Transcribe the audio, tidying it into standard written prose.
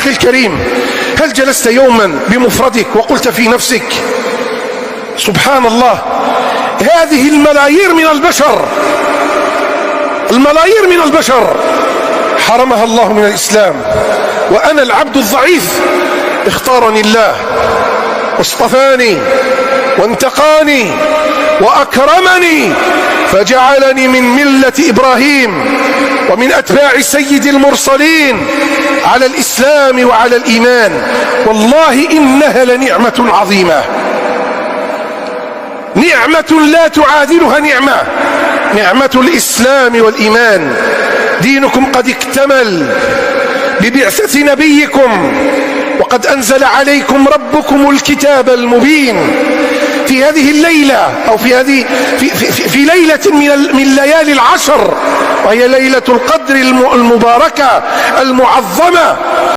أخي الكريم، هل جلست يوما بمفردك وقلت في نفسك سبحان الله، هذه الملايير من البشر حرمها الله من الإسلام، وأنا العبد الضعيف اختارني الله واصطفاني وانتقاني وأكرمني فجعلني من ملة إبراهيم ومن أتباع سيد المرسلين على الإسلام وعلى الإيمان. والله إنها لنعمة عظيمة، نعمة لا تعادلها نعمة الإسلام والإيمان. دينكم قد اكتمل ببعثة نبيكم، وقد أنزل عليكم ربكم الكتاب المبين في هذه الليلة، أو في ليلة من ليالي العشر، وهي ليلة القدر المباركة المعظمة.